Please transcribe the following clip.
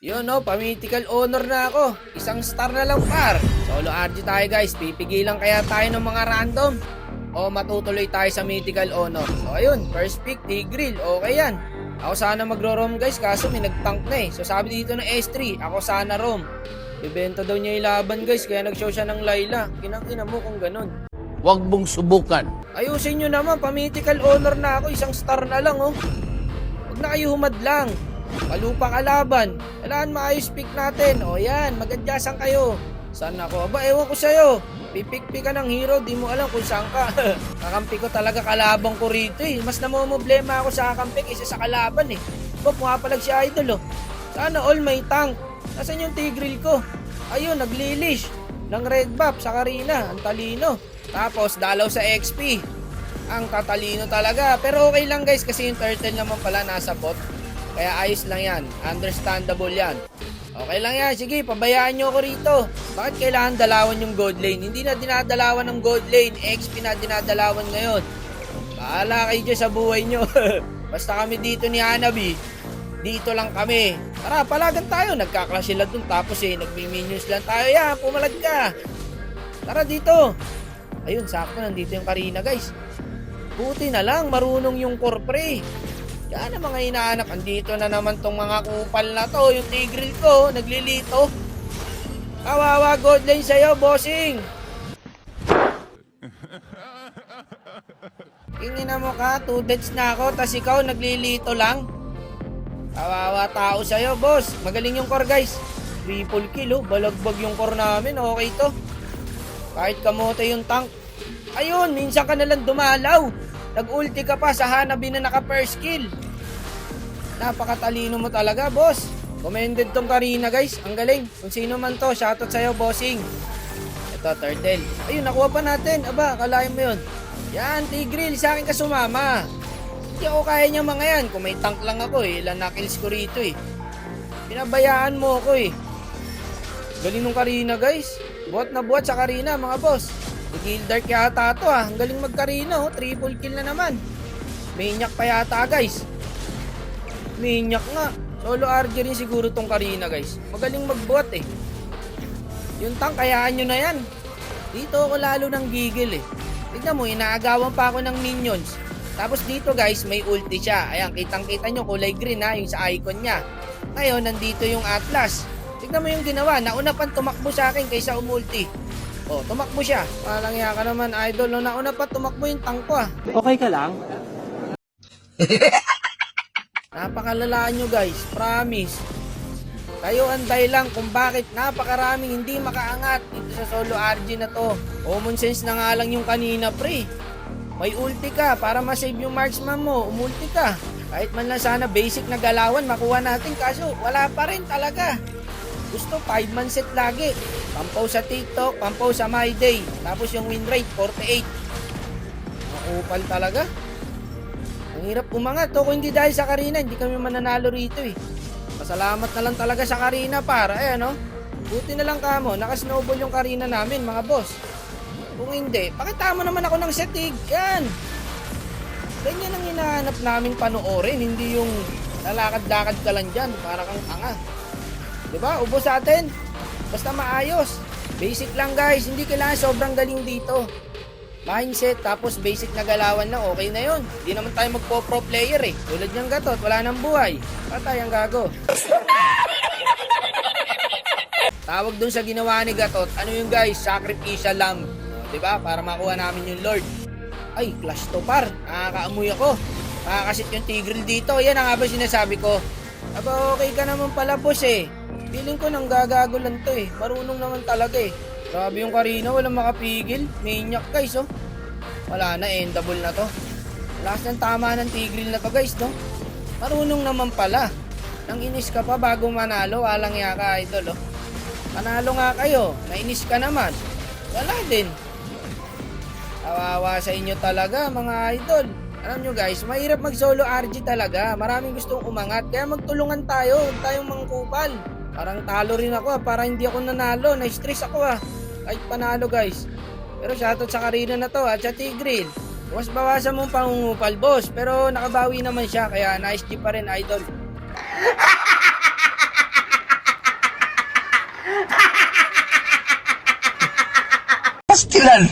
Yun no, pa-mythical honor na ako. Isang star na lang par. Solo RG tayo guys. Pipigilan kaya tayo ng mga random o matutuloy tayo sa mythical honor. So ayun, first pick, Tigreal. Okay yan. Ako sana magro-rom guys, kaso may nag-tank na eh. So sabi dito ng S3, ako sana rom. Ibenta daw niya yung laban guys, kaya nag-show siya ng Layla. Kinang-ina mo kung ganun. Huwag mong subukan. Ayusin nyo naman, pa-mythical honor na ako. Isang star na lang oh. Huwag na kayo humad lang. Palupa kalaban. Kailangan maayos pick natin. O yan, magandyasan kayo. Saan ako? Aba, ewan ko sa'yo. Pipik-pick ka ng hero, di mo alam kung saan ka. Kakampi ko talaga kalabang ko rito eh. Mas namumblema ako sa kakampi kaysa sa kalaban eh. Ba, pumapalag si Idol oh. Sana all may tank. Nasaan yung Tigreal ko? Ayun, naglilish ng red buff sa Karina. Ang talino. Tapos, dalaw sa XP. Ang tatalino talaga. Pero okay lang guys, kasi yung turtle naman pala nasa bot. Kaya ayos lang yan. Understandable yan. Okay lang yan. Sige, pabayaan nyo ako rito. Bakit kailangan dalawan yung gold lane? Hindi na dinadalawan ng gold lane. XP na dinadalawan ngayon. Bahala kayo dyan sa buhay nyo. Basta kami dito ni Hanabi. Dito lang kami. Tara, palagan tayo. Nagka-clash sila dun. Tapos nagmi-minions lang tayo. Yan, pumalag ka. Tara dito. Ayun, sakto. Nandito yung Karina guys. Buti na lang. Marunong yung Corpre. Yan ang mga hinahanap. Andito na naman tong mga kupal na to. Yung Tigreal ko, naglilito. Kawawa gold lane sa'yo, bossing. Kingin mo ka, 2 deaths na ako, tas ikaw naglilito lang. Kawawa tao sa'yo, boss. Magaling yung core, guys. Triple kill, oh. Balagbag yung core namin. Okay to. Kahit kamote yung tank. Ayun, minsan ka nalang dumalaw. Nag-ulti ka pa sa Hanabi na naka-first kill. Napakatalino mo talaga, boss. Commended tong Karina, guys. Ang galing. Kung sino man to, shoutout sa'yo, bossing. Ito, turtle. Ayun, nakuha pa natin. Aba, kalahin mo yun. Yan, Tigreal. Sa akin ka sumama. Hindi ako kaya niya mga yan. Kung may tank lang ako eh. Ilan na kills ko rito eh. Pinabayaan mo ako eh. Galing nung Karina, guys. Buhat na buhat sa Karina, mga boss. Gildark yata to ah. Ang galing mag-Karina oh. Triple kill na naman. Maniac pa yata guys. Maniac nga. Solo RG rin siguro tong Karina guys. Magaling magbuhat eh. Yung tank kayaan nyo na yan. Dito ako lalo ng gigil eh. Tignan mo, inaagawan pa ako ng minions. Tapos dito guys, may ulti siya. Ayan, kitang-kita nyo, kulay green ha, yung sa icon niya. Ngayon, nandito yung Atlas. Tignan mo yung ginawa. Nauna pang tumakbo sa akin kaysa umulti. Oh, tumakbo siya. Walang iya ka naman, idol. No, nauna pa tumakbo yung tank ko ah. Okay ka lang? Napakalalaan nyo guys. Promise. Kayo ang dahilan kung bakit napakaraming hindi makaangat dito sa solo RG na to. Common sense na nga lang yung kanina pre. May ulti ka para masave yung marksman mo. Umulti ka. Kahit man lang sana basic na galawan makuha natin. Kaso wala pa rin talaga. Gusto 5-man set lagi. Pampaw sa TikTok, pampaw sa My Day. Tapos yung win rate 48. Makupal talaga. Ang hirap umangat. Kung hindi dahil sa Karina, hindi kami mananalo rito eh. Pasalamat na lang talaga sa Karina para. Ayan oh. Buti na lang kamo. Naka-snowball yung Karina namin mga boss. Kung hindi, pakita mo naman ako ng setig. Yan. Ganyan ang hinahanap naming panoorin. Hindi yung lalakad-lakad ka lang dyan. Para kang tanga. Diba? Ubos sa atin. Basta maayos. Basic lang guys. Hindi kailangan sobrang galing dito. Mindset, tapos basic na galawan lang. Okay na yun. Hindi naman tayo magpo-pro player eh. Tulad niyang Gatot, wala nang buhay. Patay ang gago. Tawag dun sa ginawa ni Gatot. Ano yung guys? Sacrificial lamb. Diba? Para makuha namin yung Lord. Ay, clash to par. Nakakaamoy ako. Nakakasit yung Tigreal dito. Yan ang nga ba sinasabi ko. Aba, okay ka naman pala boss eh. Feeling ko nang gagago lang to eh. Marunong naman talaga eh. Grabe yung Karina, walang makapigil. Maniac guys oh. Wala na, endable na to. Lakas ng tama ng Tigreal na to guys no. Marunong naman pala. Nang inis ka pa bago manalo, walang yaka idol oh. Panalo nga kayo, nainis ka naman. Wala din. Kawawa sa inyo talaga mga idol. Alam nyo guys, mahirap mag solo RG talaga. Maraming gustong umangat. Kaya magtulungan tayo. Huwag tayong mangkupal. Parang talo rin ako para hindi ako nanalo. Na-stress ako kahit panalo guys. Pero shoutout sa Karina na to at sa Tigreal. Mas bawasan mong pangungupal boss. Pero nakabawi naman siya. Kaya nice G pa rin idol. Pastilan!